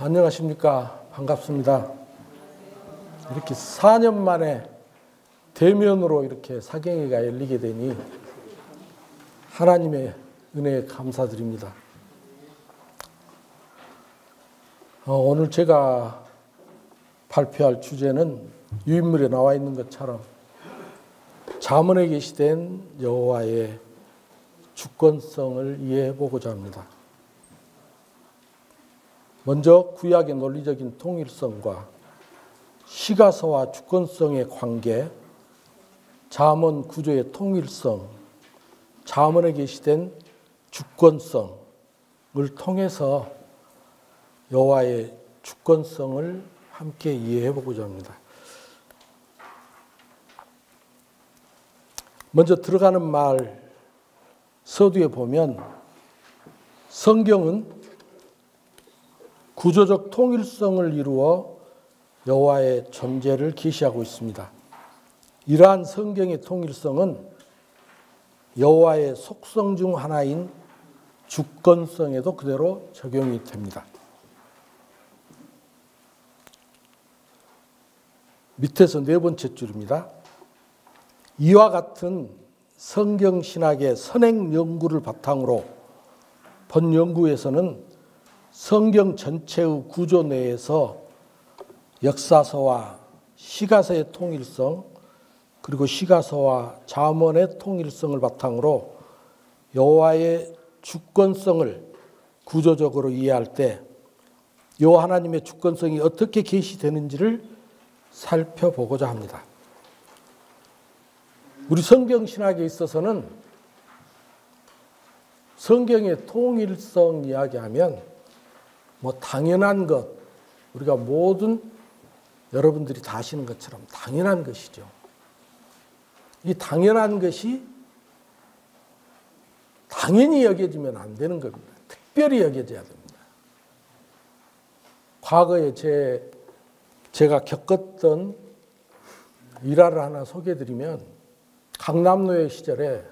안녕하십니까. 반갑습니다. 이렇게 4년 만에 대면으로 이렇게 사경회가 열리게 되니 하나님의 은혜에 감사드립니다. 오늘 제가 발표할 주제는 유인물에 나와 있는 것처럼 잠언에 계시된 여호와의 주권성을 이해해 보고자 합니다. 먼저 구약의 논리적인 통일성과 시가서와 주권성의 관계, 잠언 구조의 통일성, 잠언에 계시된 주권성을 통해서 여호와의 주권성을 함께 이해해 보고자 합니다. 먼저 들어가는 말 서두에 보면 성경은 구조적 통일성을 이루어 여호와의 존재를 계시하고 있습니다. 이러한 성경의 통일성은 여호와의 속성 중 하나인 주권성에도 그대로 적용이 됩니다. 밑에서 네 번째 줄입니다. 이와 같은 성경 신학의 선행 연구를 바탕으로 본 연구에서는 성경 전체의 구조 내에서 역사서와 시가서의 통일성, 그리고 시가서와 잠언의 통일성을 바탕으로 여호와의 주권성을 구조적으로 이해할 때 여호와 하나님의 주권성이 어떻게 계시되는지를 살펴보고자 합니다. 우리 성경 신학에 있어서는 성경의 통일성 이야기하면 당연한 것, 우리가 모든 여러분들이 다 아시는 것처럼 당연한 것이죠. 이 당연한 것이 당연히 여겨지면 안 되는 겁니다. 특별히 여겨져야 됩니다. 과거에 제가 겪었던 일화를 하나 소개해드리면, 강남노예 시절에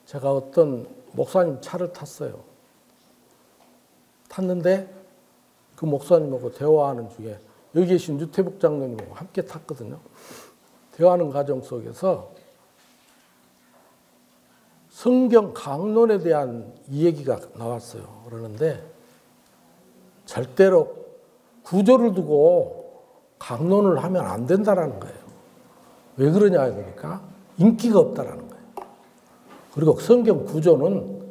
제가 어떤 목사님 차를 탔어요. 탔는데 그 목사님하고 대화하는 중에 여기 계신 유태복 장로님하고 함께 탔거든요. 대화하는 과정 속에서 성경 강론에 대한 이야기가 나왔어요. 그러는데 절대로 구조를 두고 강론을 하면 안 된다라는 거예요. 왜 그러냐 그러니까 인기가 없다라는 거예요. 그리고 성경 구조는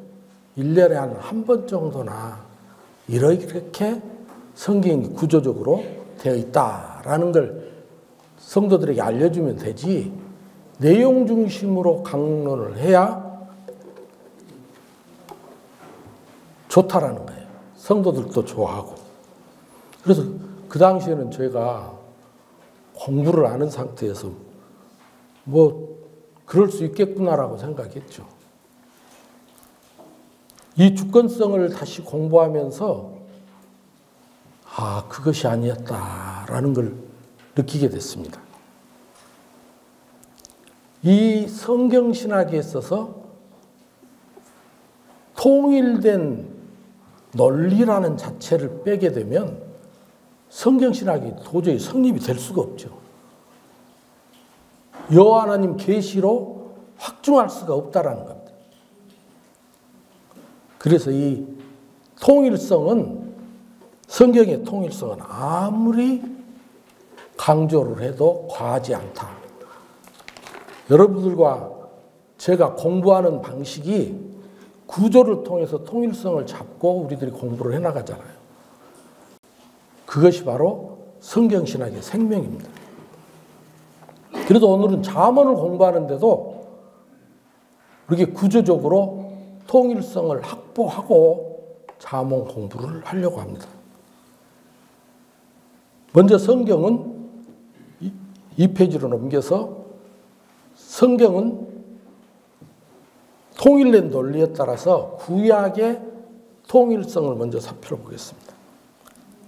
1년에 한 번 정도나 이렇게 성경이 구조적으로 되어 있다라는 걸 성도들에게 알려주면 되지, 내용 중심으로 강론을 해야 좋다라는 거예요. 성도들도 좋아하고. 그래서 그 당시에는 저희가 공부를 아는 상태에서 그럴 수 있겠구나라고 생각했죠. 이 주권성을 다시 공부하면서 그것이 아니었다라는 걸 느끼게 됐습니다. 이 성경신학에 있어서 통일된 논리라는 자체를 빼게 되면 성경신학이 도저히 성립이 될 수가 없죠. 여호와 하나님 계시로 확증할 수가 없다라는 겁니다. 그래서 이 통일성은, 성경의 통일성은 아무리 강조를 해도 과하지 않다. 여러분들과 제가 공부하는 방식이 구조를 통해서 통일성을 잡고 우리들이 공부를 해나가잖아요. 그것이 바로 성경신학의 생명입니다. 그래도 오늘은 잠언을 공부하는데도 이렇게 구조적으로 통일성을 확보하고 잠언 공부를 하려고 합니다. 먼저 성경은 2페이지로 넘겨서 성경은 통일된 논리에 따라서 구약의 통일성을 먼저 살펴보겠습니다.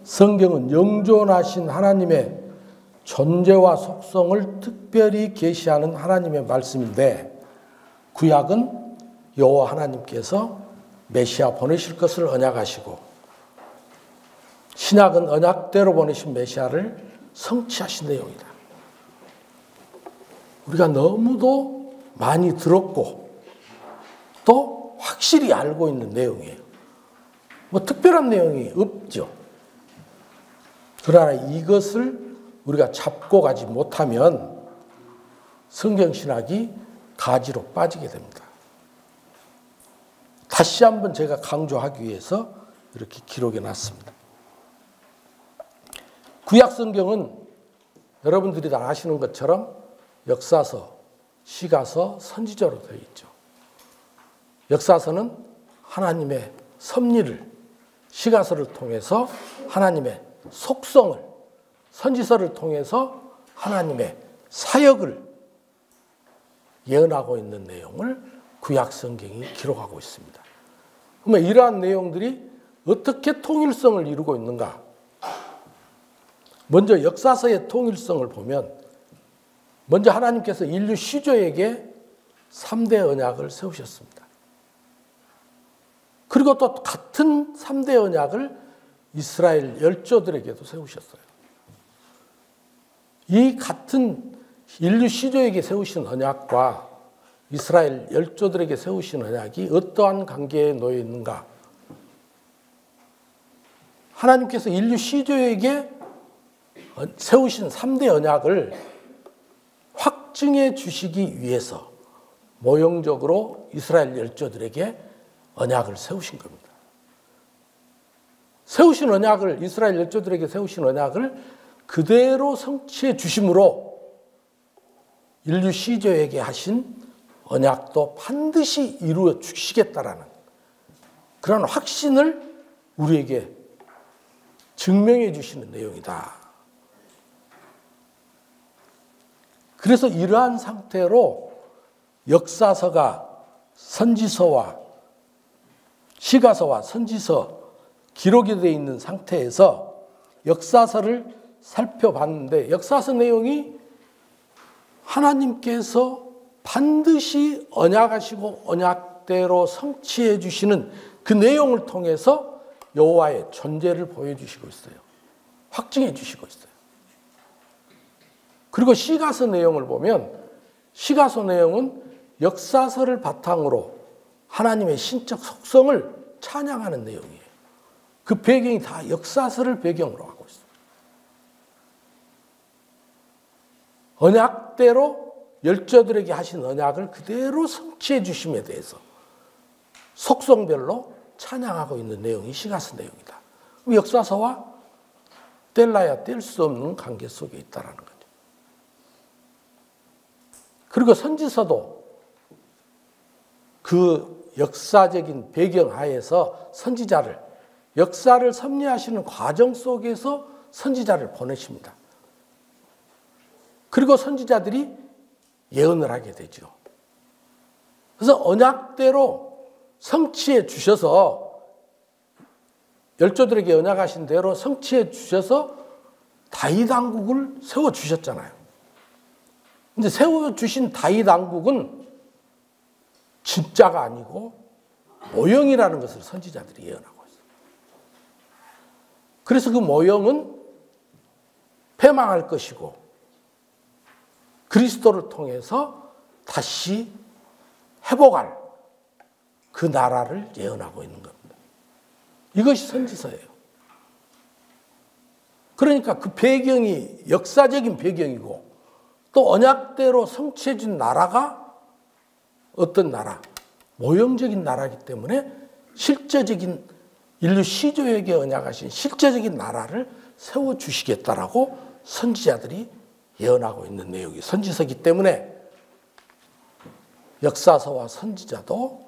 성경은 영존하신 하나님의 존재와 속성을 특별히 계시하는 하나님의 말씀인데, 구약은 여호와 하나님께서 메시아 보내실 것을 언약하시고, 신약은 언약대로 보내신 메시아를 성취하신 내용이다. 우리가 너무도 많이 들었고 또 확실히 알고 있는 내용이에요. 뭐 특별한 내용이 없죠. 그러나 이것을 우리가 잡고 가지 못하면 성경신학이 가지로 빠지게 됩니다. 다시 한번 제가 강조하기 위해서 이렇게 기록해 놨습니다. 구약성경은 여러분들이 다 아시는 것처럼 역사서, 시가서, 선지서로 되어 있죠. 역사서는 하나님의 섭리를, 시가서를 통해서 하나님의 속성을, 선지서를 통해서 하나님의 사역을 예언하고 있는 내용을 구약성경이 기록하고 있습니다. 그러면 이러한 내용들이 어떻게 통일성을 이루고 있는가? 먼저 역사서의 통일성을 보면 먼저 하나님께서 인류 시조에게 3대 언약을 세우셨습니다. 그리고 또 같은 3대 언약을 이스라엘 열조들에게도 세우셨어요. 이 같은 인류 시조에게 세우신 언약과 이스라엘 열조들에게 세우신 언약이 어떠한 관계에 놓여 있는가? 하나님께서 인류 시조에게 세우신 3대 언약을 확증해 주시기 위해서 모형적으로 이스라엘 열조들에게 언약을 세우신 겁니다. 세우신 언약을, 이스라엘 열조들에게 세우신 언약을 그대로 성취해 주심으로 인류 시조에게 하신 언약도 반드시 이루어 주시겠다라는 그런 확신을 우리에게 증명해 주시는 내용이다. 그래서 이러한 상태로 역사서가 선지서와 시가서와 선지서 기록이 되어 있는 상태에서 역사서를 살펴봤는데 역사서 내용이 하나님께서 반드시 언약하시고 언약대로 성취해 주시는 그 내용을 통해서 여호와의 존재를 보여주시고 있어요. 확증해 주시고 있어요. 그리고 시가서 내용을 보면 시가서 내용은 역사서를 바탕으로 하나님의 신적 속성을 찬양하는 내용이에요. 그 배경이 다 역사서를 배경으로 하고 있어요. 언약대로 열조들에게 하신 언약을 그대로 성취해 주심에 대해서 속성별로 찬양하고 있는 내용이 시가서 내용이다. 역사서와 뗄래야 뗄 수 없는 관계 속에 있다는 거죠. 그리고 선지서도 그 역사적인 배경 하에서 선지자를, 역사를 섭리하시는 과정 속에서 선지자를 보내십니다. 그리고 선지자들이 예언을 하게 되죠. 그래서 언약대로 성취해 주셔서 열조들에게 언약하신 대로 성취해 주셔서 다윗 왕국을 세워 주셨잖아요. 근데 세워 주신 다윗 왕국은 진짜가 아니고 모형이라는 것을 선지자들이 예언하고 있어요. 그래서 그 모형은 패망할 것이고 그리스도를 통해서 다시 회복할 그 나라를 예언하고 있는 겁니다. 이것이 선지서예요. 그러니까 그 배경이 역사적인 배경이고 또 언약대로 성취해 준 나라가 어떤 나라? 모형적인 나라이기 때문에 실제적인 인류 시조에게 언약하신 실제적인 나라를 세워주시겠다라고 선지자들이 예언하고 있는 내용이 선지서이기 때문에 역사서와 선지자도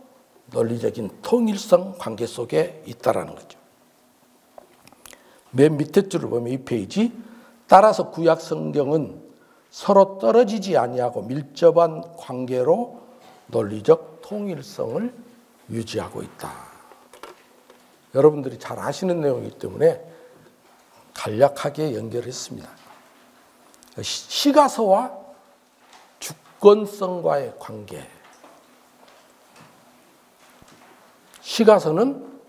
논리적인 통일성 관계 속에 있다라는 거죠. 맨 밑에 줄을 보면 이 페이지, 따라서 구약 성경은 서로 떨어지지 아니하고 밀접한 관계로 논리적 통일성을 유지하고 있다. 여러분들이 잘 아시는 내용이기 때문에 간략하게 연결했습니다. 시가서와 주권성과의 관계. 시가서는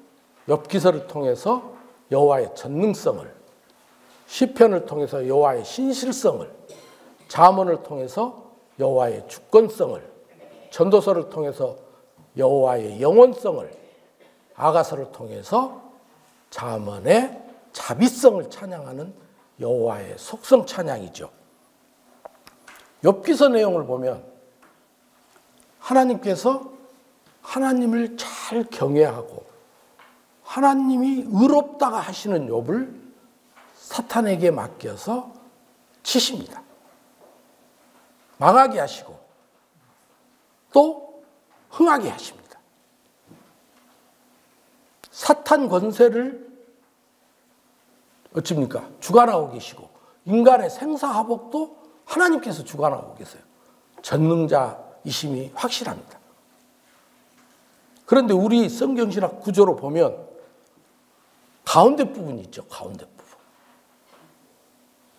엽기서를 통해서 여호와의 전능성을, 시편을 통해서 여호와의 신실성을, 잠언을 통해서 여호와의 주권성을, 전도서를 통해서 여호와의 영원성을, 아가서를 통해서 잠언의 자비성을 찬양하는 여호와의 속성 찬양이죠. 욥기서 내용을 보면 하나님께서 하나님을 잘 경외하고 하나님이 의롭다가 하시는 욥을 사탄에게 맡겨서 치십니다. 망하게 하시고 또 흥하게 하십니다. 사탄 권세를 어찌입니까? 주관하고 계시고 인간의 생사화복도 하나님께서 주관하고 계세요. 전능자이심이 확실합니다. 그런데 우리 성경신학 구조로 보면 가운데 부분이 있죠. 가운데 부분.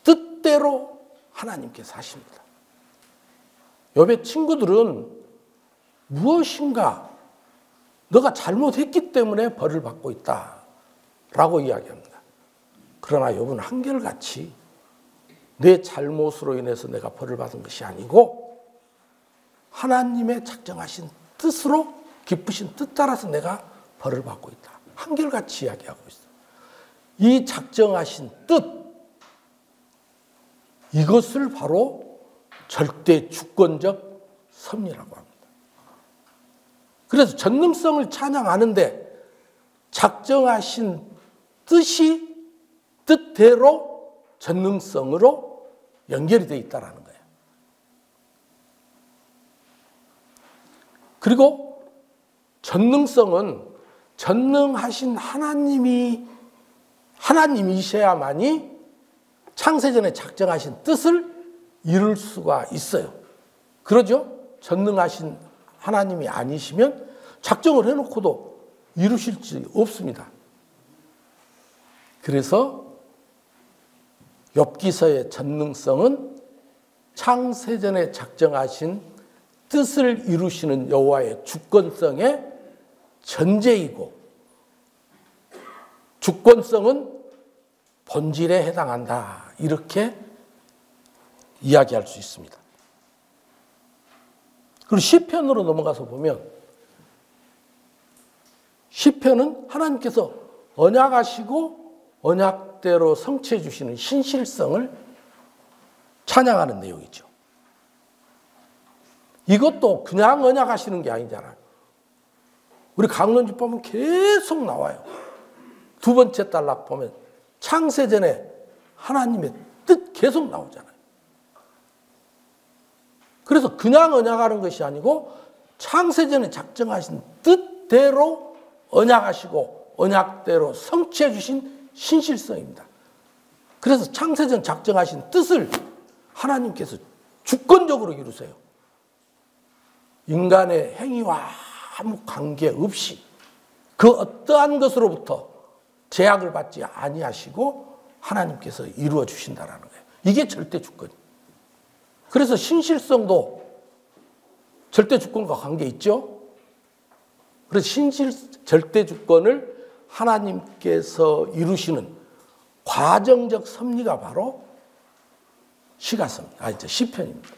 뜻대로 하나님께서 하십니다. 욥의 친구들은 무엇인가 너가 잘못했기 때문에 벌을 받고 있다라고 이야기합니다. 그러나 욥은 한결같이 내 잘못으로 인해서 내가 벌을 받은 것이 아니고 하나님의 작정하신 뜻으로 기쁘신 뜻 따라서 내가 벌을 받고 있다. 한결같이 이야기하고 있어요. 이 작정하신 뜻, 이것을 바로 절대 주권적 섭리라고 합니다. 그래서 전능성을 찬양하는데 작정하신 뜻이 뜻대로 전능성으로 연결이 되어 있다는 거예요. 그리고 전능성은 전능하신 하나님이셔야만이 창세전에 작정하신 뜻을 이룰 수가 있어요. 그러죠? 전능하신 하나님이 아니시면 작정을 해놓고도 이루실 수 없습니다. 그래서 욥기서의 전능성은 창세전에 작정하신 뜻을 이루시는 여호와의 주권성의 전제이고 주권성은 본질에 해당한다. 이렇게 이야기할 수 있습니다. 그리고 시편으로 넘어가서 보면 시편은 하나님께서 언약하시고 언약대로 성취해 주시는 신실성을 찬양하는 내용이죠. 이것도 그냥 언약하시는 게 아니잖아요. 우리 강론집 보면 계속 나와요. 두 번째 단락 보면 창세전에 하나님의 뜻 계속 나오잖아요. 그래서 그냥 언약하는 것이 아니고 창세전에 작정하신 뜻대로 언약하시고 언약대로 성취해 주신 신실성입니다. 그래서 창세전 작정하신 뜻을 하나님께서 주권적으로 이루세요. 인간의 행위와 아무 관계없이 그 어떠한 것으로부터 제약을 받지 아니하시고 하나님께서 이루어 주신다는 거예요. 이게 절대 주권이에요. 그래서 신실성도 절대 주권과 관계 있죠. 그래서 절대 주권을 하나님께서 이루시는 과정적 섭리가 바로 시편입니다.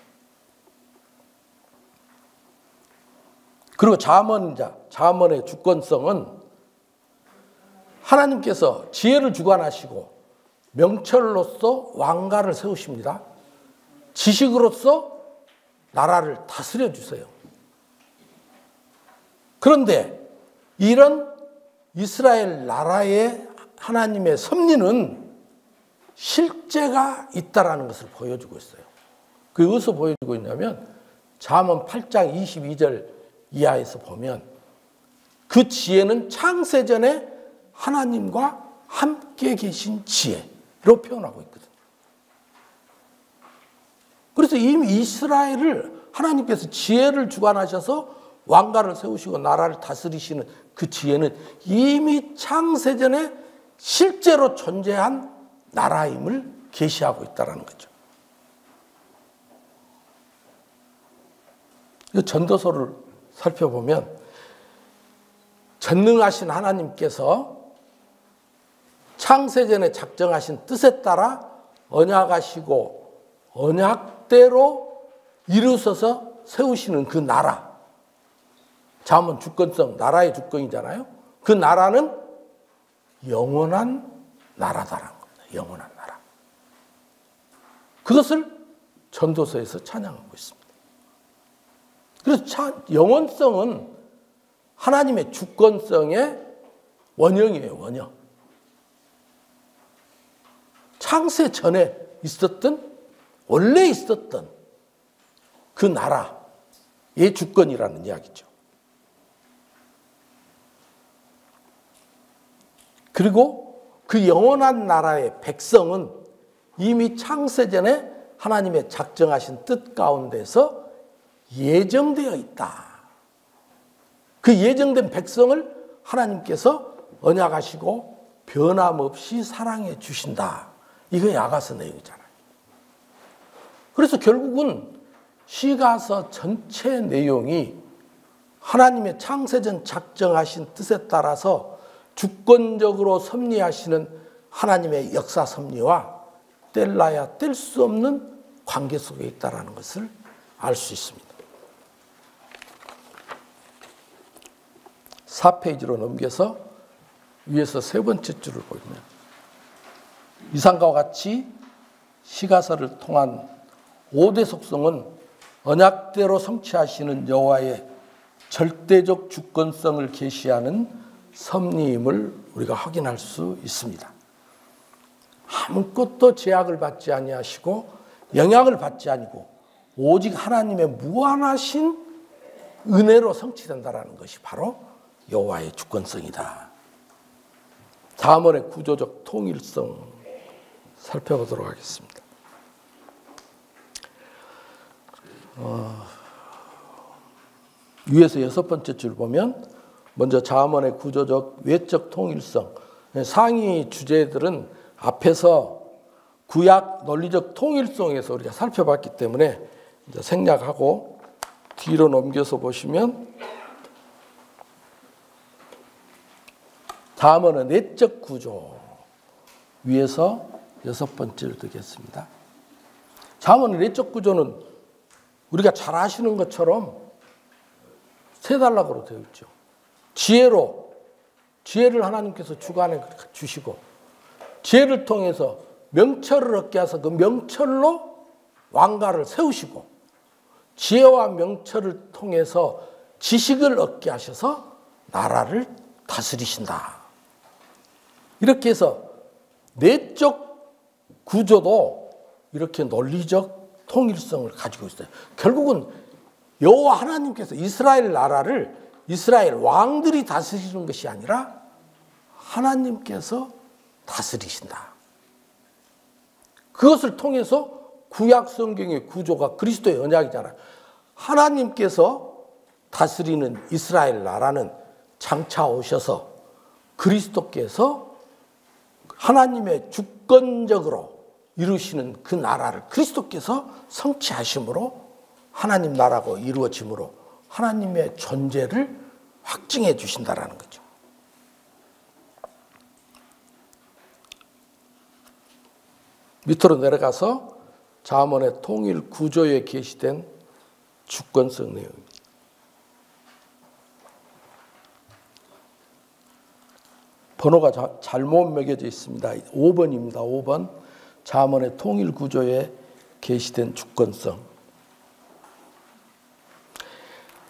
그리고 잠언의 주권성은 하나님께서 지혜를 주관하시고 명철로서 왕가를 세우십니다. 지식으로서 나라를 다스려 주세요. 그런데 이런 이스라엘 나라의 하나님의 섭리는 실제가 있다라는 것을 보여주고 있어요. 그게 어디서 보여주고 있냐면 잠언 8장 22절 이하에서 보면 그 지혜는 창세전에 하나님과 함께 계신 지혜로 표현하고 있거든요. 그래서 이미 이스라엘을 하나님께서 지혜를 주관하셔서 왕가를 세우시고 나라를 다스리시는 그 지혜는 이미 창세전에 실제로 존재한 나라임을 계시하고 있다는 거죠. 전도서를 살펴보면 전능하신 하나님께서 창세전에 작정하신 뜻에 따라 언약하시고 언약대로 이루셔서 세우시는 그 나라. 잠언 주권성, 나라의 주권이잖아요. 그 나라는 영원한 나라다라는 겁니다. 영원한 나라. 그것을 전도서에서 찬양하고 있습니다. 그래서 영원성은 하나님의 주권성의 원형이에요. 원형. 창세 전에 있었던, 원래 있었던 그 나라의 주권이라는 이야기죠. 그리고 그 영원한 나라의 백성은 이미 창세전에 하나님의 작정하신 뜻 가운데서 예정되어 있다. 그 예정된 백성을 하나님께서 언약하시고 변함없이 사랑해 주신다. 이거 야가서 내용이잖아요. 그래서 결국은 시가서 전체 내용이 하나님의 창세전 작정하신 뜻에 따라서 주권적으로 섭리하시는 하나님의 역사 섭리와 뗄라야 뗄 수 없는 관계 속에 있다는 것을 알 수 있습니다. 4페이지로 넘겨서 위에서 세 번째 줄을 보면 이상과 같이 시가서를 통한 5대 속성은 언약대로 성취하시는 여호와의 절대적 주권성을 계시하는 섭리임을 우리가 확인할 수 있습니다. 아무것도 제약을 받지 아니하시고 영향을 받지 아니고 오직 하나님의 무한하신 은혜로 성취된다라는 것이 바로 여호와의 주권성이다. 잠언의 구조적 통일성 살펴보도록 하겠습니다. 위에서 6번째 줄 보면 먼저 잠언의 구조적 외적 통일성, 상위 주제들은 앞에서 구약 논리적 통일성에서 우리가 살펴봤기 때문에 이제 생략하고 뒤로 넘겨서 보시면 잠언의 내적 구조 위에서 6번째를 두겠습니다. 잠언의 내적 구조는 우리가 잘 아시는 것처럼 세 단락으로 되어 있죠. 지혜를 하나님께서 주관해 주시고 지혜를 통해서 명철을 얻게 하셔서 그 명철로 왕가를 세우시고 지혜와 명철을 통해서 지식을 얻게 하셔서 나라를 다스리신다. 이렇게 해서 내적 구조도 이렇게 논리적 통일성을 가지고 있어요. 결국은 여호와 하나님께서 이스라엘 나라를 이스라엘 왕들이 다스리는 것이 아니라 하나님께서 다스리신다. 그것을 통해서 구약 성경의 구조가 그리스도의 언약이잖아요. 하나님께서 다스리는 이스라엘 나라는 장차 오셔서 그리스도께서 하나님의 주권적으로 이루시는 그 나라를 그리스도께서 성취하심으로 하나님 나라고 이루어짐으로 하나님의 존재를 확증해 주신다라는 거죠. 밑으로 내려가서 잠언의 통일 구조에 게시된 주권성 내용입니다. 번호가 잘못 매겨져 있습니다. 5번입니다. 5번. 잠언의 통일 구조에 게시된 주권성.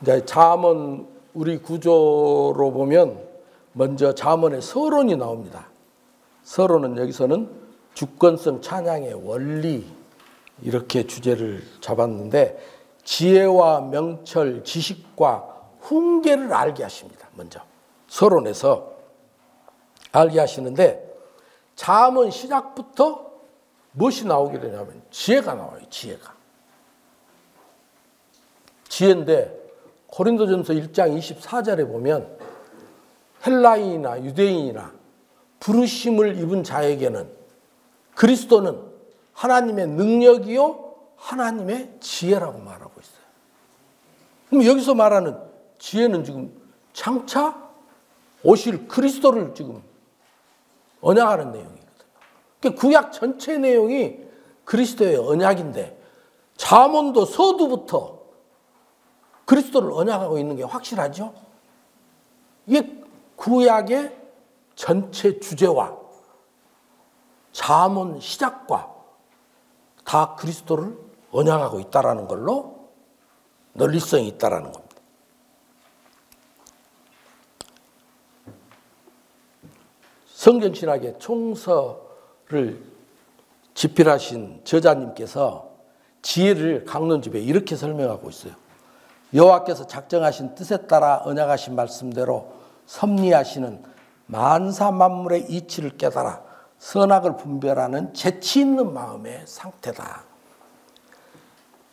이제 잠언 우리 구조로 보면 먼저 잠언의 서론이 나옵니다. 서론은 여기서는 주권성 찬양의 원리 이렇게 주제를 잡았는데 지혜와 명철, 지식과 훈계를 알게 하십니다. 먼저 서론에서 알게 하시는데 잠언 시작부터 무엇이 나오게 되냐면 지혜가 나와요. 지혜인데 고린도전서 1장 24절에 보면 헬라인이나 유대인이나 부르심을 입은 자에게는 그리스도는 하나님의 능력이요 하나님의 지혜라고 말하고 있어요. 그럼 여기서 말하는 지혜는 지금 장차 오실 그리스도를 지금 언약하는 내용이거든요. 그러니까 구약 전체 내용이 그리스도의 언약인데 잠언도 서두부터 그리스도를 언약하고 있는 게 확실하죠. 이게 구약의 전체 주제와 잠언 시작과 다 그리스도를 언약하고 있다라는 걸로 널리성이 있다라는 겁니다. 성경신학의 총서를 집필하신 저자님께서 지혜를 강론집에 이렇게 설명하고 있어요. 여호와께서 작정하신 뜻에 따라 언약하신 말씀대로 섭리하시는 만사 만물의 이치를 깨달아 선악을 분별하는 재치 있는 마음의 상태다.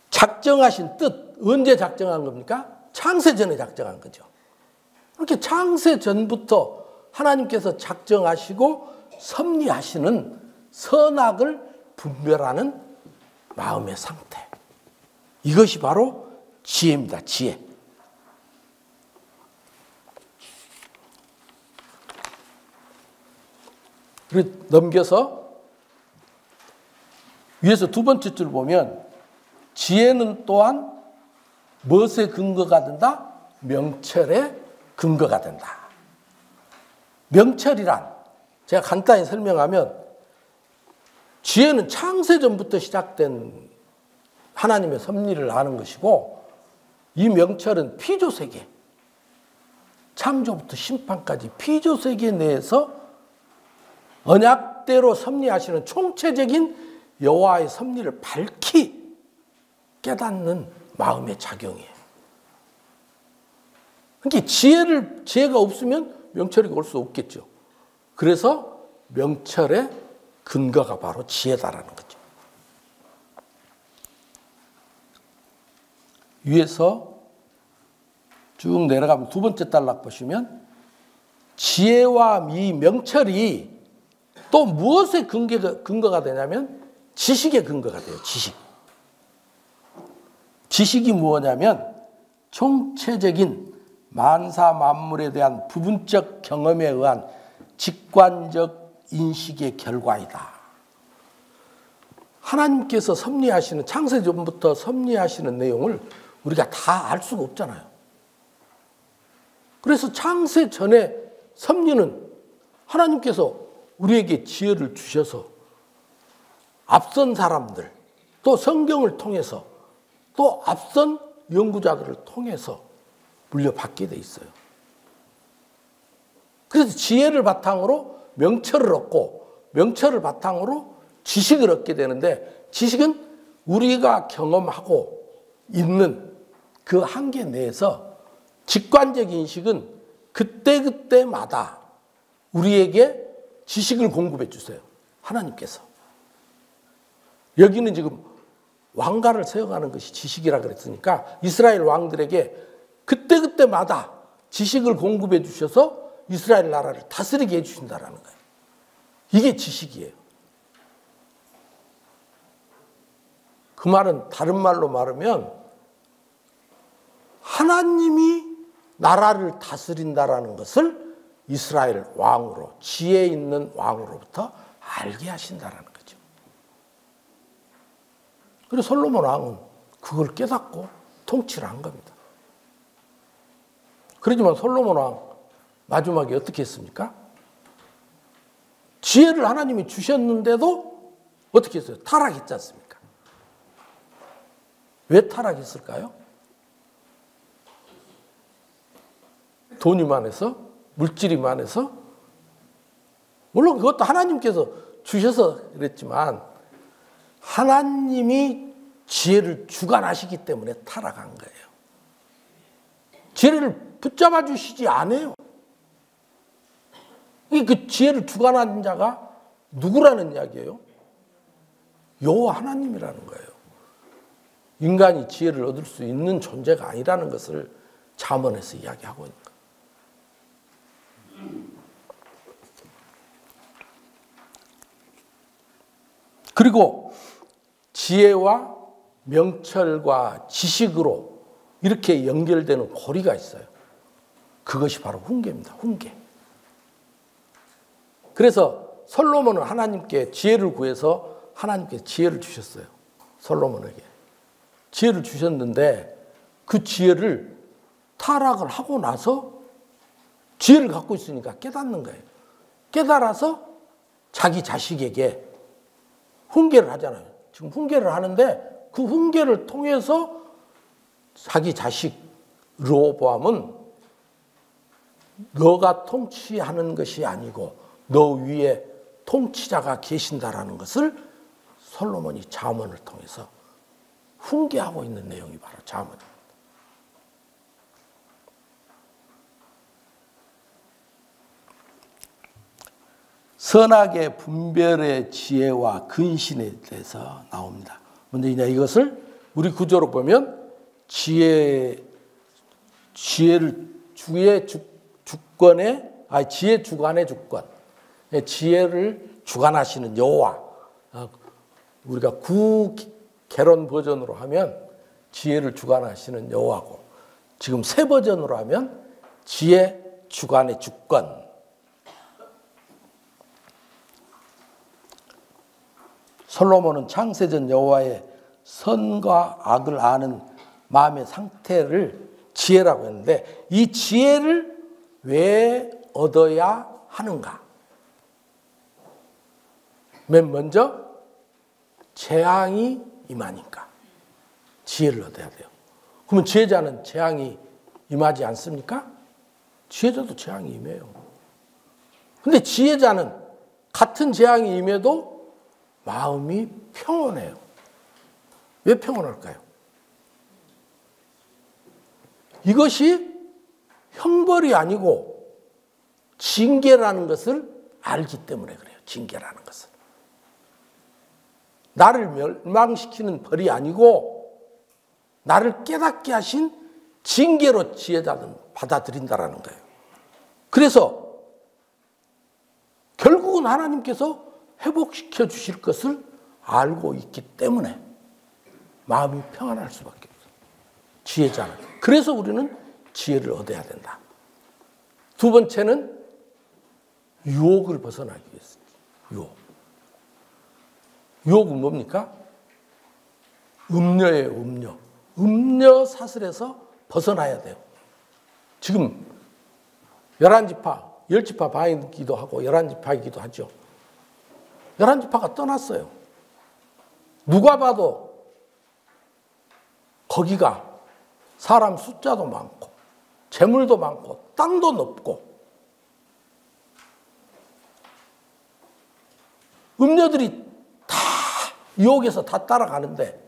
작정하신 뜻, 언제 작정한 겁니까? 창세 전에 작정한 거죠. 이렇게 창세 전부터 하나님께서 작정하시고 섭리하시는 선악을 분별하는 마음의 상태. 이것이 바로 지혜입니다. 지혜. 그리고 넘겨서 위에서 두 번째 줄 보면 지혜는 또한 무엇의 근거가 된다? 명철의 근거가 된다. 명철이란 제가 간단히 설명하면 지혜는 창세전부터 시작된 하나님의 섭리를 아는 것이고 이 명철은 피조세계, 창조부터 심판까지 피조세계 내에서 언약대로 섭리하시는 총체적인 여호와의 섭리를 밝히 깨닫는 마음의 작용이에요. 그러니까 지혜가 없으면 명철이 올 수 없겠죠. 그래서 명철의 근거가 바로 지혜다라는 거죠. 위에서 쭉 내려가면 두 번째 단락 보시면 지혜와 이 명철이 또 무엇의 근거가 되냐면 지식의 근거가 돼요. 지식이 무엇이냐면 총체적인 만사 만물에 대한 부분적 경험에 의한 직관적 인식의 결과이다. 하나님께서 섭리하시는 창세전부터 섭리하시는 내용을 우리가 다 알 수가 없잖아요. 그래서 창세 전에 섭리는 하나님께서 우리에게 지혜를 주셔서 앞선 사람들, 또 성경을 통해서, 또 앞선 연구자들을 통해서 물려받게 돼 있어요. 그래서 지혜를 바탕으로 명철을 얻고 명철을 바탕으로 지식을 얻게 되는데 지식은 우리가 경험하고 있는 그 한계 내에서 직관적 인식은 그때그때마다 우리에게 지식을 공급해 주세요. 하나님께서. 여기는 지금 왕가를 세워가는 것이 지식이라 그랬으니까 이스라엘 왕들에게 그때그때마다 지식을 공급해 주셔서 이스라엘 나라를 다스리게 해주신다는 거예요. 이게 지식이에요. 그 말은 다른 말로 말하면 하나님이 나라를 다스린다라는 것을 이스라엘 왕으로, 지혜 있는 왕으로부터 알게 하신다라는 거죠. 그래서 솔로몬 왕은 그걸 깨닫고 통치를 한 겁니다. 그렇지만 솔로몬 왕 마지막에 어떻게 했습니까? 지혜를 하나님이 주셨는데도 어떻게 했어요? 타락했지 않습니까? 왜 타락했을까요? 돈이 많아서? 물질이 많아서? 물론 그것도 하나님께서 주셔서 그랬지만 하나님이 지혜를 주관하시기 때문에 타락한 거예요. 지혜를 붙잡아 주시지 않아요. 그 지혜를 주관하는 자가 누구라는 이야기예요? 여호와 하나님이라는 거예요. 인간이 지혜를 얻을 수 있는 존재가 아니라는 것을 잠언에서 이야기하고 있는 거예요. 그리고 지혜와 명철과 지식으로 이렇게 연결되는 고리가 있어요. 그것이 바로 훈계입니다. 훈계. 그래서 솔로몬은 하나님께 지혜를 구해서 하나님께 지혜를 주셨어요. 솔로몬에게. 지혜를 주셨는데 그 지혜를 타락을 하고 나서 지혜를 갖고 있으니까 깨닫는 거예요. 깨달아서 자기 자식에게 훈계를 하잖아요. 지금 훈계를 하는데 그 훈계를 통해서 자기 자식 르호보암은 너가 통치하는 것이 아니고 너 위에 통치자가 계신다라는 것을 솔로몬이 잠언을 통해서 훈계하고 있는 내용이 바로 잠언입니다. 선악의 분별의 지혜와 근신에 대해서 나옵니다. 먼저 이것을 우리 구조로 보면 지혜를 지혜 주관의 주권, 지혜를 주관하시는 여호와. 우리가 구개론 버전으로 하면 지혜를 주관하시는 여호와고, 지금 새 버전으로 하면 지혜 주관의 주권. 솔로몬은 창세전 여호와의 선과 악을 아는 마음의 상태를 지혜라고 했는데 이 지혜를 왜 얻어야 하는가? 맨 먼저 재앙이 임하니까 지혜를 얻어야 돼요. 그러면 지혜자는 재앙이 임하지 않습니까? 지혜자도 재앙이 임해요. 근데 지혜자는 같은 재앙이 임해도 마음이 평온해요. 왜 평온할까요? 이것이 형벌이 아니고 징계라는 것을 알기 때문에 그래요. 징계라는 것을. 나를 멸망시키는 벌이 아니고 나를 깨닫게 하신 징계로 지혜자는 받아들인다라는 거예요. 그래서 결국은 하나님께서 회복시켜 주실 것을 알고 있기 때문에 마음이 평안할 수밖에 없어요. 지혜자는. 그래서 우리는 지혜를 얻어야 된다. 두 번째는 유혹을 벗어나기 위해서. 유혹은 뭡니까? 음녀예요, 음녀. 음녀 사슬에서 벗어나야 돼요. 지금 11지파, 10지파 반이기도 하고 11지파이기도 하죠. 11지파가 떠났어요. 누가 봐도 거기가 사람 숫자도 많고 재물도 많고 땅도 넓고 음녀들이 다 유혹에서 다 따라가는데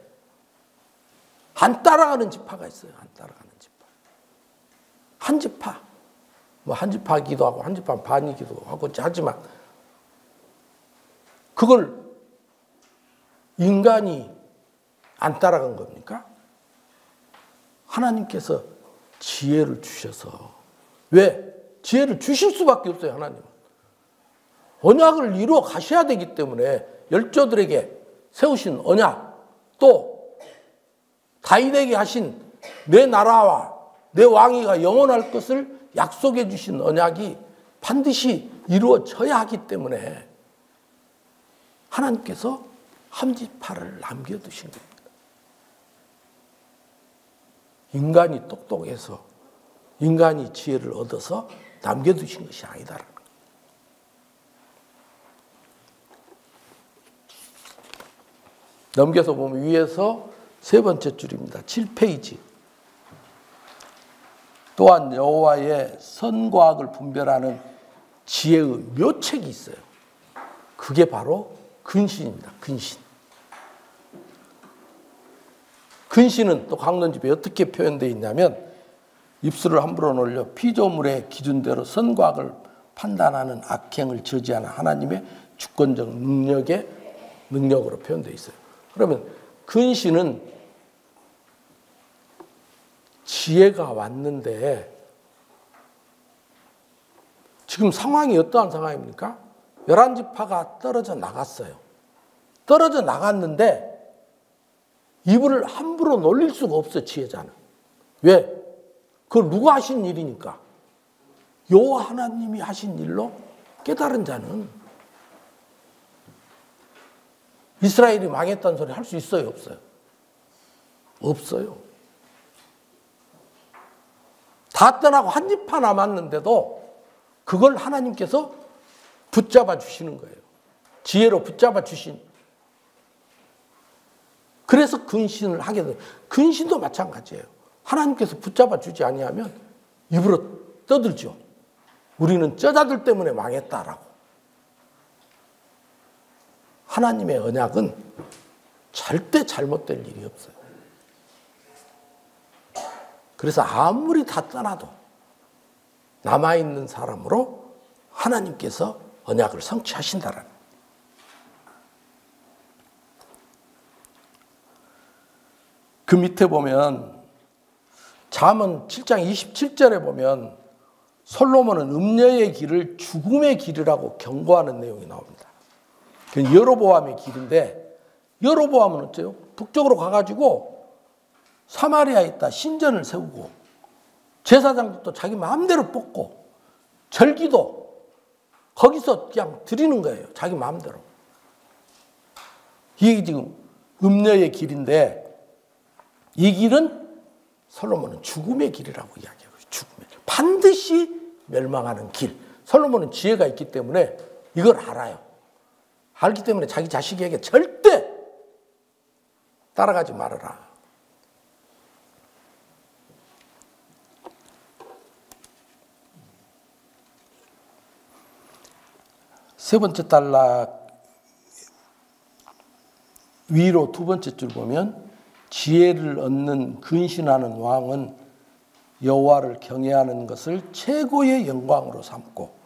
안 따라가는 지파가 있어요. 안 따라가는 지파. 한 지파. 뭐 한 지파이기도 하고 한 지파 반이기도 하고 하지만 그걸 인간이 안 따라간 겁니까? 하나님께서 지혜를 주셔서. 왜? 지혜를 주실 수밖에 없어요, 하나님은. 언약을 이루어 가셔야 되기 때문에 열조들에게 세우신 언약, 또 다윗에게 하신 내 나라와 내 왕위가 영원할 것을 약속해 주신 언약이 반드시 이루어져야 하기 때문에 하나님께서 한 지파를 남겨두신 겁니다. 인간이 똑똑해서 인간이 지혜를 얻어서 남겨두신 것이 아니다라는 거예요. 넘겨서 보면 위에서 세 번째 줄입니다. 7페이지. 또한 여호와의 선과 악을 분별하는 지혜의 묘책이 있어요. 그게 바로 근신입니다. 근신. 근신은 또 강론집에 어떻게 표현되어 있냐면 입술을 함부로 놀려 피조물의 기준대로 선과 악을 판단하는 악행을 저지하는 하나님의 주권적 능력으로 표현되어 있어요. 그러면 근신은 지혜가 왔는데 지금 상황이 어떠한 상황입니까? 11지파가 떨어져 나갔어요. 떨어져 나갔는데 이불을 함부로 놀릴 수가 없어, 지혜자는. 왜? 그걸 누가 하신 일이니까. 여호와 하나님이 하신 일로 깨달은 자는 이스라엘이 망했다는 소리 할 수 있어요, 없어요? 없어요. 다 떠나고 한 지파 남았는데도 그걸 하나님께서 붙잡아 주시는 거예요. 지혜로 붙잡아 주신. 그래서 근신을 하게 돼요. 근신도 마찬가지예요. 하나님께서 붙잡아 주지 아니하면 입으로 떠들죠. 우리는 저자들 때문에 망했다라고. 하나님의 언약은 절대 잘못될 일이 없어요. 그래서 아무리 다 떠나도 남아있는 사람으로 하나님께서 언약을 성취하신다라는. 그 밑에 보면 잠언 7장 27절에 보면 솔로몬은 음녀의 길을 죽음의 길이라고 경고하는 내용이 나옵니다. 그건 여로보암의 길인데, 여로보암은 어째요? 북쪽으로 가가지고 사마리아에 있다 신전을 세우고 제사장부터 자기 마음대로 뽑고 절기도 거기서 그냥 드리는 거예요. 자기 마음대로. 이게 지금 음녀의 길인데, 이 길은 솔로몬은 죽음의 길이라고 이야기하고 있어요. 죽음의 길. 반드시 멸망하는 길. 솔로몬은 지혜가 있기 때문에 이걸 알아요. 알기 때문에 자기 자식에게 절대 따라가지 말아라. 세 번째 단락 위로 두 번째 줄 보면 지혜를 얻는 근신하는 왕은 여호와를 경외하는 것을 최고의 영광으로 삼고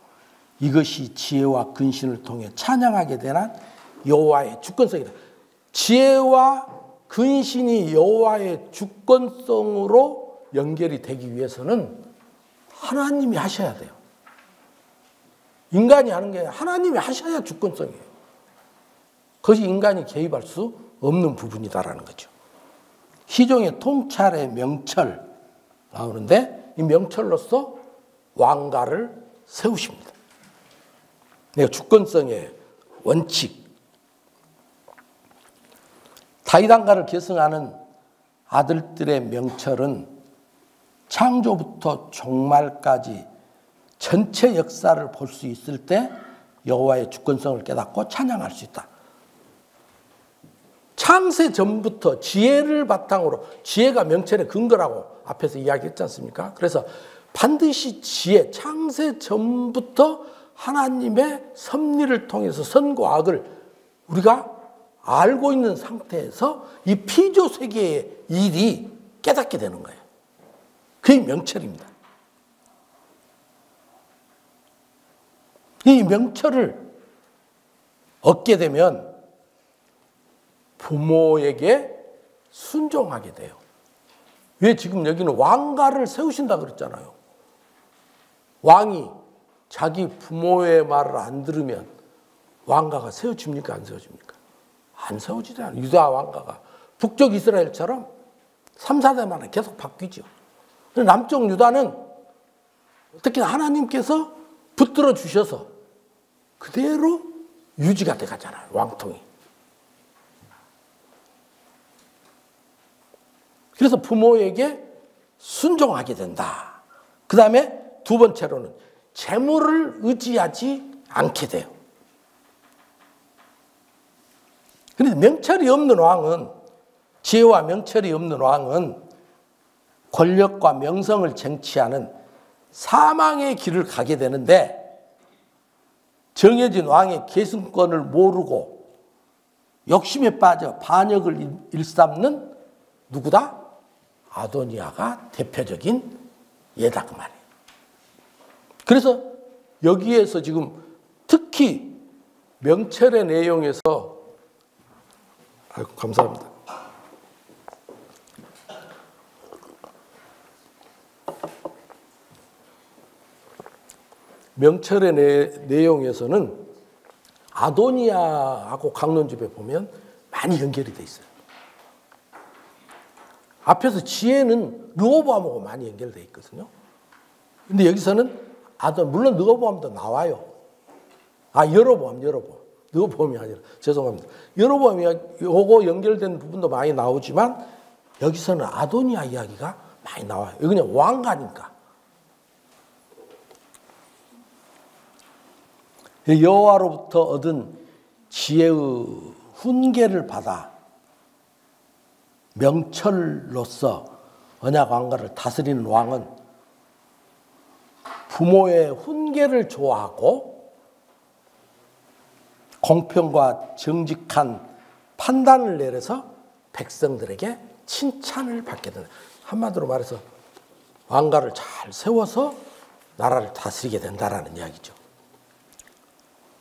이것이 지혜와 근신을 통해 찬양하게 되는 여호와의 주권성이다. 지혜와 근신이 여호와의 주권성으로 연결이 되기 위해서는 하나님이 하셔야 돼요. 인간이 하는 게 아니라 하나님이 하셔야 주권성이에요. 그것이 인간이 개입할 수 없는 부분이다라는 거죠. 희종의 통찰의 명철 나오는데 이 명철로서 왕가를 세우십니다. 내가 주권성의 원칙. 다윗 왕가를 계승하는 아들들의 명철은 창조부터 종말까지 전체 역사를 볼 수 있을 때 여호와의 주권성을 깨닫고 찬양할 수 있다. 창세 전부터 지혜를 바탕으로, 지혜가 명철의 근거라고 앞에서 이야기했지 않습니까? 그래서 반드시 지혜, 창세 전부터 하나님의 섭리를 통해서 선과 악을 우리가 알고 있는 상태에서 이 피조 세계의 일이 깨닫게 되는 거예요. 그게 명철입니다. 이 명철을 얻게 되면 부모에게 순종하게 돼요. 왜 지금 여기는 왕가를 세우신다 그랬잖아요. 왕이 자기 부모의 말을 안 들으면 왕가가 세워집니까? 안 세워집니까? 안 세워지잖아요. 유다 왕가가 북쪽 이스라엘처럼 3, 4대 만에 계속 바뀌죠. 남쪽 유다는 어떻게 하나님께서 붙들어 주셔서 그대로 유지가 돼 가잖아요. 왕통이. 그래서 부모에게 순종하게 된다. 그 다음에 두 번째로는 재물을 의지하지 않게 돼요. 그런데 명철이 없는 왕은, 지혜와 명철이 없는 왕은 권력과 명성을 쟁취하는 사망의 길을 가게 되는데, 정해진 왕의 계승권을 모르고 욕심에 빠져 반역을 일삼는 누구다? 아도니아가 대표적인 예다 그 말이에요. 그래서 여기에서 지금 특히 명철의 내용에서, 아이고 감사합니다. 명철의 내용에서는 아도니아하고 강론집에 보면 많이 연결이 돼 있어요. 앞에서 지혜는 르호보암하고 많이 연결되어 있거든요. 근데 여기서는 물론 르호보암도 나와요. 여로보암. 느보험이 아니라 죄송합니다. 여로보암이 요거 연결된 부분도 많이 나오지만 여기서는 아도니아 이야기가 많이 나와요. 여기 그냥 왕가니까. 여호와로부터 얻은 지혜의 훈계를 받아 명철로서 언약 왕가를 다스리는 왕은 부모의 훈계를 좋아하고 공평과 정직한 판단을 내려서 백성들에게 칭찬을 받게 된다. 한마디로 말해서 왕가를 잘 세워서 나라를 다스리게 된다라는 이야기죠.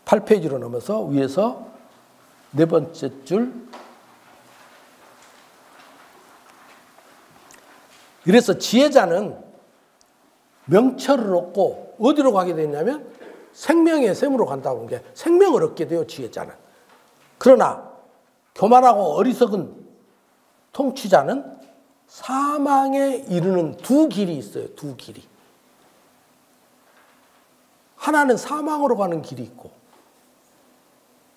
8페이지로 넘어서 위에서 네 번째 줄. 그래서 지혜자는 명철을 얻고 어디로 가게 되냐면 생명의 샘으로 간다고 게 생명을 얻게 돼요, 지혜자는. 그러나 교만하고 어리석은 통치자는 사망에 이르는 두 길이 있어요, 두 길이. 하나는 사망으로 가는 길이 있고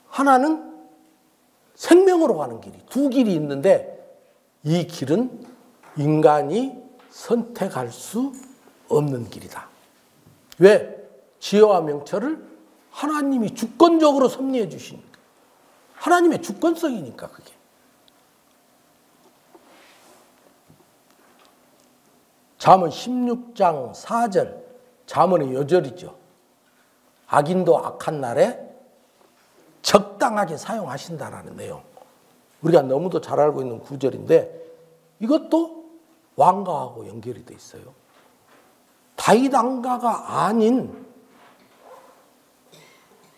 하나는 생명으로 가는 길이, 두 길이 있는데 이 길은 인간이 선택할 수 없는 길이다. 왜? 지혜와 명철을 하나님이 주권적으로 섭리해 주시니까. 하나님의 주권성이니까 그게. 잠언 16장 4절, 잠언의 요절이죠. 악인도 악한 날에 적당하게 사용하신다라는 내용. 우리가 너무도 잘 알고 있는 구절인데 이것도 왕가하고 연결이 돼 있어요. 다윗 왕가가 아닌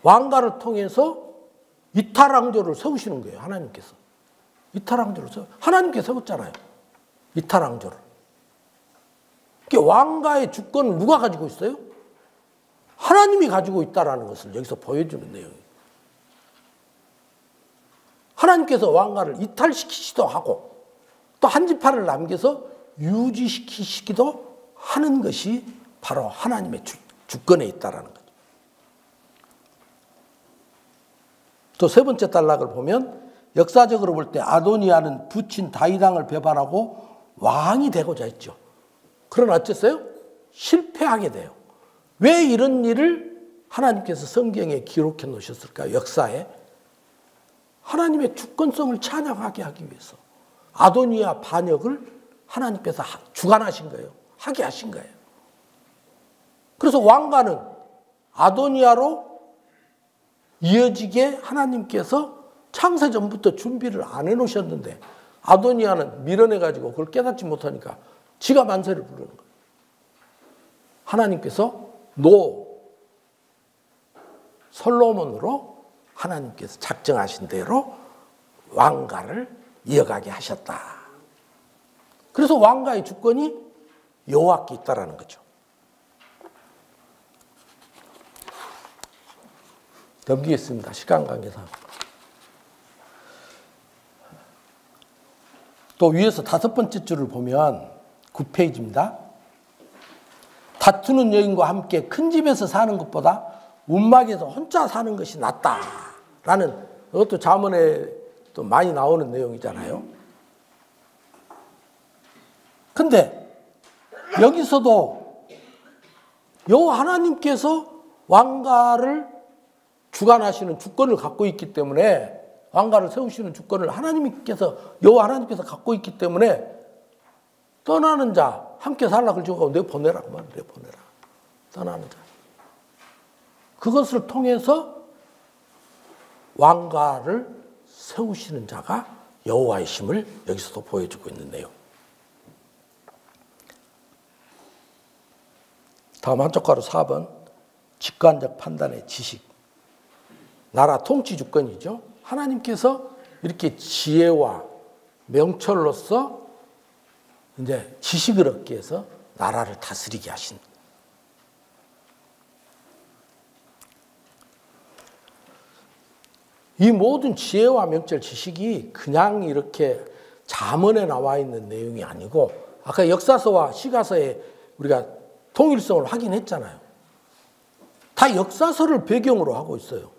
왕가를 통해서 이탈왕조를 세우시는 거예요, 하나님께서. 이탈왕조를 하나님께 세웠잖아요, 이탈왕조를. 왕가의 주권을 누가 가지고 있어요? 하나님이 가지고 있다는 것을 여기서 보여주는 내용이에요. 하나님께서 왕가를 이탈시키시기도 하고 또 한 지파를 남겨서 유지시키시기도 하는 것이 바로 하나님의 주권에 있다는 거죠. 또 세 번째 단락을 보면 역사적으로 볼 때 아도니아는 부친 다윗 왕을 배반하고 왕이 되고자 했죠. 그러나 어쨌어요? 실패하게 돼요. 왜 이런 일을 하나님께서 성경에 기록해 놓으셨을까요? 역사에. 하나님의 주권성을 찬양하게 하기 위해서. 아도니아 반역을 하나님께서 주관하신 거예요. 하게 하신 거예요. 그래서 왕가는 아도니아로 이어지게 하나님께서 창세전부터 준비를 안 해놓으셨는데 아도니아는 밀어내가지고 그걸 깨닫지 못하니까 지가 만세를 부르는 거예요. 하나님께서 솔로몬으로 하나님께서 작정하신 대로 왕가를 이어가게 하셨다. 그래서 왕가의 주권이 여호와께 있다라는 거죠. 넘기겠습니다. 시간 관계상. 또 위에서 다섯 번째 줄을 보면 9페이지입니다. 다투는 여인과 함께 큰 집에서 사는 것보다 움막에서 혼자 사는 것이 낫다라는, 이것도 잠언에 또 많이 나오는 내용이잖아요. 근데 여기서도 여호와 하나님께서 왕가를 주관하시는 주권을 갖고 있기 때문에, 왕가를 세우시는 주권을 하나님께서, 여호와 하나님께서 갖고 있기 때문에 떠나는 자, 함께 살라 그러고 내보내라 그 말이에요. 내보내라. 떠나는 자. 그것을 통해서 왕가를 세우시는 자가 여호와의 힘을 여기서도 보여주고 있는 내용. 다음 한쪽 가로 4번. 직관적 판단의 지식. 나라 통치 주권이죠. 하나님께서 이렇게 지혜와 명철로서 이제 지식을 얻기 위해서 나라를 다스리게 하신. 이 모든 지혜와 명철 지식이 그냥 이렇게 잠언에 나와 있는 내용이 아니고, 아까 역사서와 시가서에 우리가 통일성을 확인했잖아요. 다 역사서를 배경으로 하고 있어요.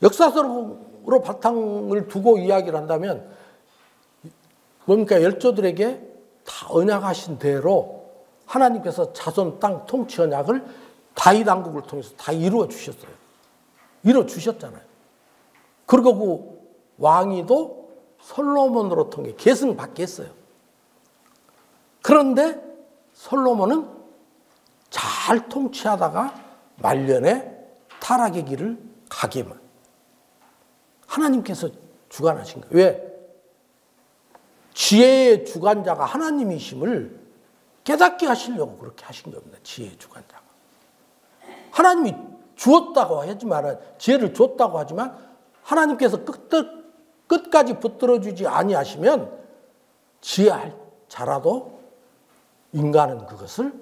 역사적으로 바탕을 두고 이야기를 한다면 뭡니까? 열조들에게 다 언약하신 대로 하나님께서 자손 땅 통치 언약을 다윗 왕국을 통해서 다 이루어 주셨어요. 이루어 주셨잖아요. 그리고 그 왕위도 솔로몬으로 통해 계승받겠어요. 그런데 솔로몬은 잘 통치하다가 말년에 타락의 길을 가게만 하나님께서 주관하신 거예요. 왜? 지혜의 주관자가 하나님이심을 깨닫게 하시려고 그렇게 하신 겁니다. 지혜의 주관자가. 하나님이 주었다고 하지만, 지혜를 줬다고 하지만 하나님께서 끝까지 붙들어주지 아니하시면 지혜할 자라도 인간은 그것을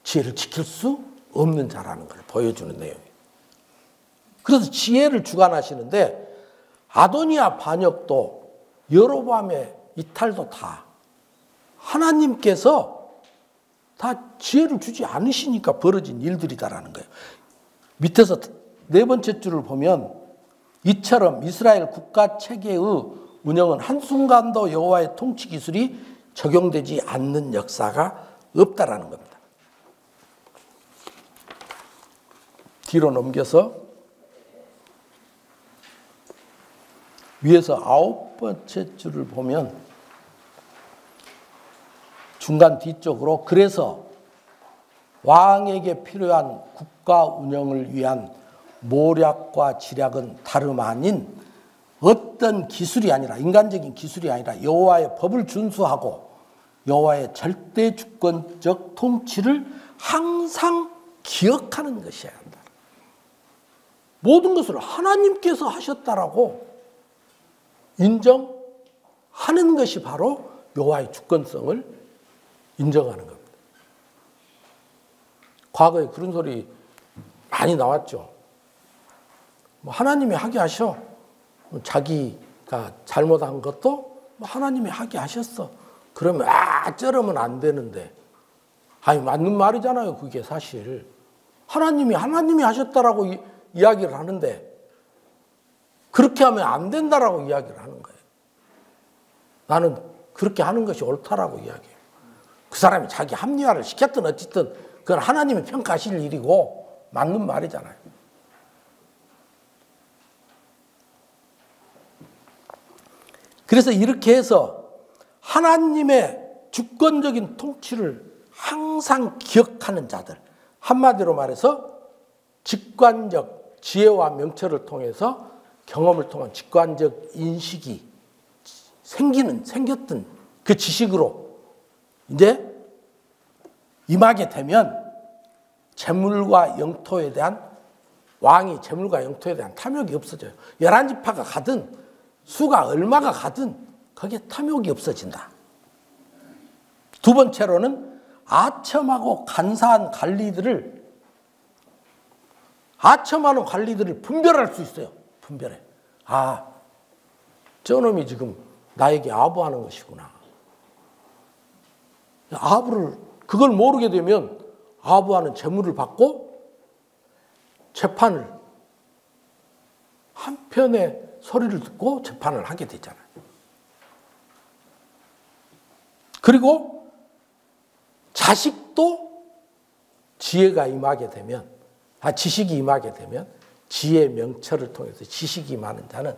지혜를 지킬 수 없는 자라는 걸 보여주는 내용이에요. 그래서 지혜를 주관하시는데 아도니아 반역도 여로보암의 이탈도 다 하나님께서 다 지혜를 주지 않으시니까 벌어진 일들이다라는 거예요. 밑에서 네 번째 줄을 보면 이처럼 이스라엘 국가 체계의 운영은 한순간도 여호와의 통치 기술이 적용되지 않는 역사가 없다라는 겁니다. 뒤로 넘겨서 위에서 9번째 줄을 보면 중간 뒤쪽으로 그래서 왕에게 필요한 국가 운영을 위한 모략과 지략은 다름 아닌 어떤 기술이 아니라 인간적인 기술이 아니라 여호와의 법을 준수하고 여호와의 절대 주권적 통치를 항상 기억하는 것이어야 한다. 모든 것을 하나님께서 하셨다라고 인정하는 것이 바로 여호와의 주권성을 인정하는 겁니다. 과거에 그런 소리 많이 나왔죠. 뭐 하나님이 하게 하셔. 자기가 잘못한 것도 하나님이 하게 하셨어. 그러면 저러면 안 되는데. 아니 맞는 말이잖아요. 그게 사실. 하나님이 하셨다라고 이야기를 하는데 그렇게 하면 안 된다라고 이야기를 하는 거예요. 나는 그렇게 하는 것이 옳다라고 이야기해요. 그 사람이 자기 합리화를 시켰든 어쨌든 그건 하나님이 평가하실 일이고 맞는 말이잖아요. 그래서 이렇게 해서 하나님의 주권적인 통치를 항상 기억하는 자들, 한마디로 말해서 직관적 지혜와 명철을 통해서 경험을 통한 직관적 인식이 생겼던 그 지식으로 이제 임하게 되면 재물과 영토에 대한 왕이 재물과 영토에 대한 탐욕이 없어져요. 11지파가 가든 수가 얼마가 가든 거기에 탐욕이 없어진다. 두 번째로는 아첨하고 간사한 아첨하는 관리들을 분별할 수 있어요. 분별해. 저놈이 지금 나에게 아부하는 것이구나. 그걸 모르게 되면 아부하는 재물을 받고 재판을 한편의 소리를 듣고 재판을 하게 되잖아요. 그리고 자식도 지혜가 임하게 되면 지식이 임하게 되면 지혜 명철을 통해서 지식이 많은 자는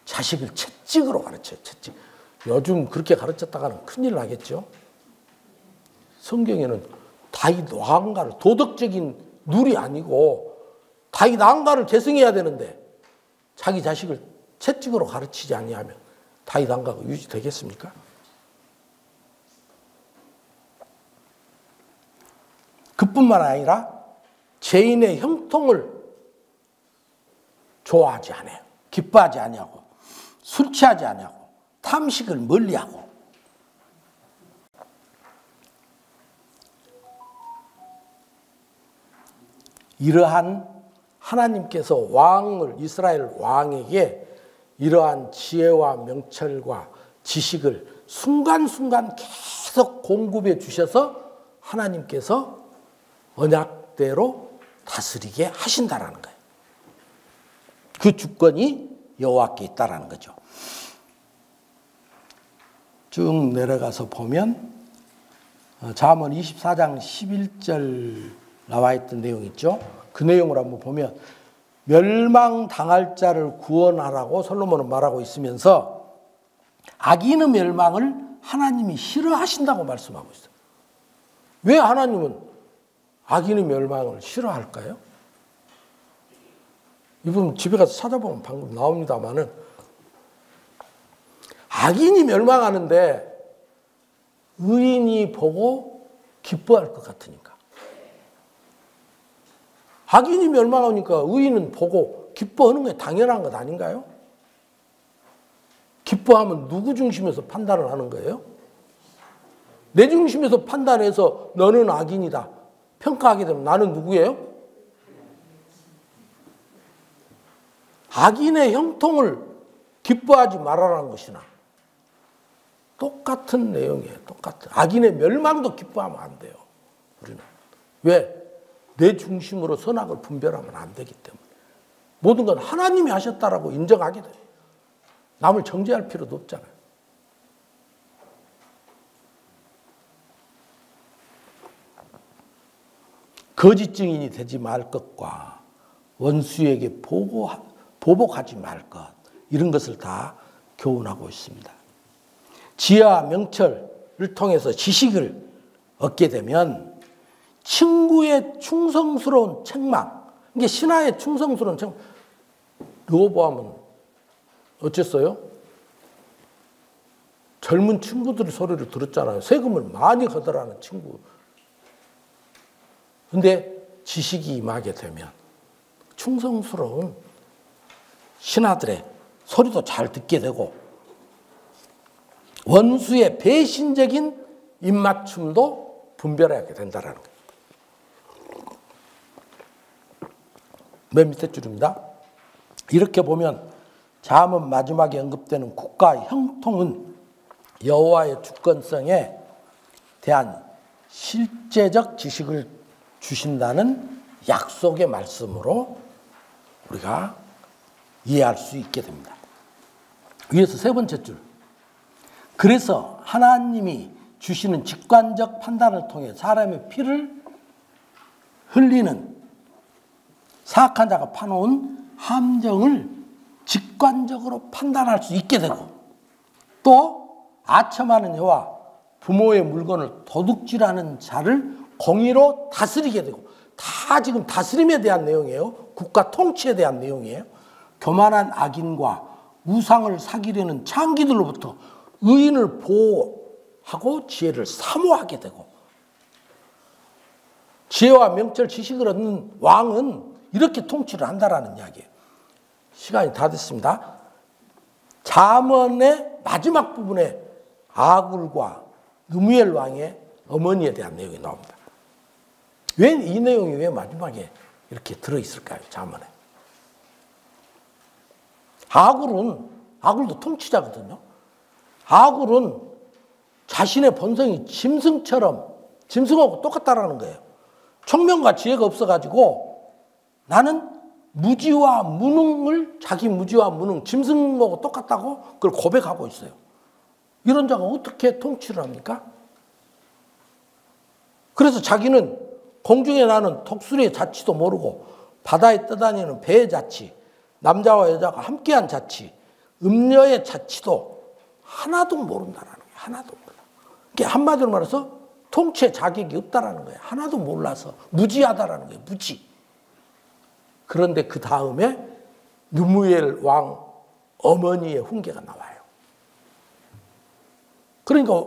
자식을 채찍으로 가르쳐요. 채찍. 요즘 그렇게 가르쳤다가는 큰일 나겠죠. 성경에는 다윗 왕가를 도덕적인 룰이 아니고 다윗 왕가를 계승해야 되는데 자기 자식을 채찍으로 가르치지 아니하면 다윗 왕가가 유지되겠습니까? 그뿐만 아니라 죄인의 형통을 좋아하지 않아요. 기뻐하지 아니하고 술 취하지 아니하고 탐식을 멀리하고 이러한 하나님께서 이스라엘 왕에게 이러한 지혜와 명철과 지식을 순간순간 계속 공급해 주셔서 하나님께서 언약대로 다스리게 하신다라는 거예요. 그 주권이 여호와께 있다라는 거죠. 쭉 내려가서 보면 잠언 24장 11절 나와 있던 내용 있죠. 그 내용을 한번 보면 멸망당할 자를 구원하라고 솔로몬은 말하고 있으면서 악인의 멸망을 하나님이 싫어하신다고 말씀하고 있어요. 왜 하나님은 악인의 멸망을 싫어할까요? 이 부분 집에 가서 찾아보면 방금 나옵니다마는 악인이 멸망하는데 의인이 보고 기뻐할 것 같으니까. 악인이 멸망하니까 의인은 보고 기뻐하는 게 당연한 것 아닌가요? 기뻐하면 누구 중심에서 판단을 하는 거예요? 내 중심에서 판단해서 너는 악인이다 평가하게 되면 나는 누구예요? 악인의 형통을 기뻐하지 말아라는 것이나 똑같은 내용이에요. 똑같은. 악인의 멸망도 기뻐하면 안 돼요. 우리는. 왜? 내 중심으로 선악을 분별하면 안 되기 때문에. 모든 건 하나님이 하셨다라고 인정하게 돼요. 남을 정죄할 필요도 없잖아요. 거짓 증인이 되지 말 것과 원수에게 보복하지 말 것, 이런 것을 다 교훈하고 있습니다. 지혜와 명철을 통해서 지식을 얻게 되면 친구의 충성스러운 책망, 이게 신하의 충성스러운 책망, 르호보암은 어쨌어요? 젊은 친구들의 소리를 들었잖아요. 세금을 많이 걷어라는 친구. 근데 지식이 임하게 되면 충성스러운 신하들의 소리도 잘 듣게 되고 원수의 배신적인 입맞춤도 분별하게 된다는 거예요. 맨 밑에 줄입니다. 이렇게 보면 잠언 마지막에 언급되는 국가 형통은 여호와의 주권성에 대한 실제적 지식을 주신다는 약속의 말씀으로 우리가 이해할 수 있게 됩니다. 위에서 세 번째 줄. 그래서 하나님이 주시는 직관적 판단을 통해 사람의 피를 흘리는 사악한 자가 파놓은 함정을 직관적으로 판단할 수 있게 되고, 또 아첨하는 여와 부모의 물건을 도둑질하는 자를 공의로 다스리게 되고, 다 지금 다스림에 대한 내용이에요. 국가 통치에 대한 내용이에요. 교만한 악인과 우상을 사기려는 창기들로부터 의인을 보호하고 지혜를 사모하게 되고, 지혜와 명철 지식을 얻는 왕은 이렇게 통치를 한다라는 이야기예요. 시간이 다 됐습니다. 잠언의 마지막 부분에 아굴과 느무엘 왕의 어머니에 대한 내용이 나옵니다. 왜 이 내용이 왜 마지막에 이렇게 들어있을까요? 잠언에. 아굴도 통치자거든요. 아굴은 자신의 본성이 짐승하고 똑같다라는 거예요. 총명과 지혜가 없어가지고 나는 무지와 무능을, 자기 무지와 무능, 짐승하고 똑같다고 그걸 고백하고 있어요. 이런 자가 어떻게 통치를 합니까? 그래서 자기는 공중에 나는 독수리의 자치도 모르고 바다에 떠다니는 배의 자치, 남자와 여자가 함께한 자치, 음녀의 자치도 하나도 모른다라는 거예요. 하나도 몰라. 그러니까 한마디로 말해서 통치의 자격이 없다라는 거예요. 하나도 몰라서 무지하다라는 거예요. 무지. 그런데 그 다음에 느무엘 왕 어머니의 훈계가 나와요. 그러니까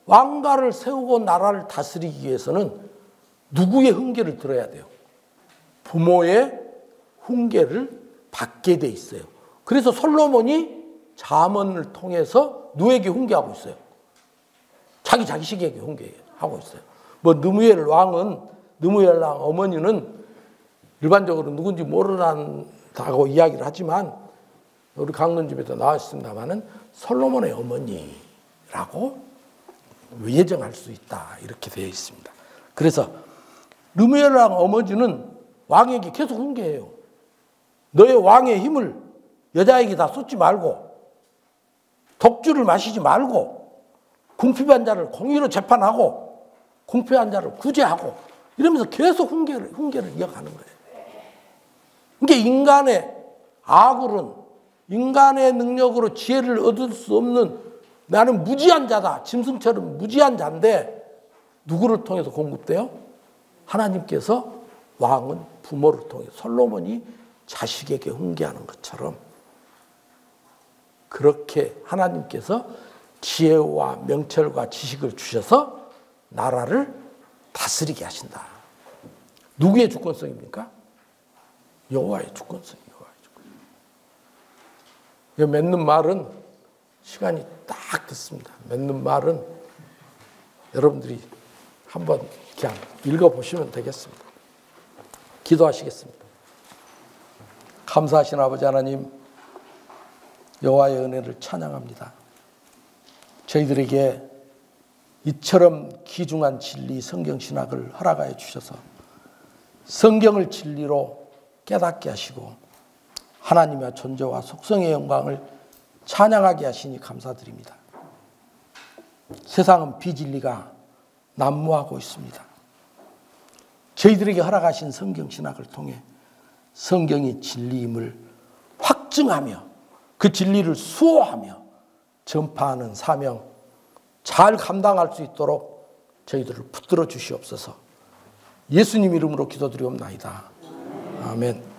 왕가를 세우고 나라를 다스리기 위해서는 누구의 훈계를 들어야 돼요? 부모의 훈계를 받게 돼 있어요. 그래서 솔로몬이 잠언을 통해서 누구에게 훈계하고 있어요? 자기 자식에게 훈계하고 있어요. 느무엘 왕 어머니는 일반적으로 누군지 모른다고 이야기를 하지만 우리 강론집에도 나왔습니다마는 솔로몬의 어머니라고 예정할 수 있다, 이렇게 되어 있습니다. 그래서 느무엘 왕 어머니는 왕에게 계속 훈계해요. 너의 왕의 힘을 여자에게 다 쏟지 말고 독주를 마시지 말고 궁핍한 자를 공의로 재판하고 궁핍한 자를 구제하고 이러면서 계속 훈계를 이어가는 거예요. 그러니까 인간의 아굴은 인간의 능력으로 지혜를 얻을 수 없는 나는 무지한 자다. 짐승처럼 무지한 자인데 누구를 통해서 공급돼요? 하나님께서 왕은 부모를 통해 솔로몬이 자식에게 훈계하는 것처럼 그렇게 하나님께서 지혜와 명철과 지식을 주셔서 나라를 다스리게 하신다. 누구의 주권성입니까? 여호와의 주권성이에요. 맺는 말은 시간이 딱 됐습니다. 맺는 말은 여러분들이 한번 그냥 읽어보시면 되겠습니다. 기도하시겠습니다. 감사하신 아버지 하나님, 여호와의 은혜를 찬양합니다. 저희들에게 이처럼 귀중한 진리 성경 신학을 허락하여 주셔서 성경을 진리로 깨닫게 하시고 하나님의 존재와 속성의 영광을 찬양하게 하시니 감사드립니다. 세상은 비진리가 난무하고 있습니다. 저희들에게 허락하신 성경 신학을 통해 성경이 진리임을 확증하며 그 진리를 수호하며 전파하는 사명 잘 감당할 수 있도록 저희들을 붙들어 주시옵소서. 예수님 이름으로 기도드리옵나이다. 아멘.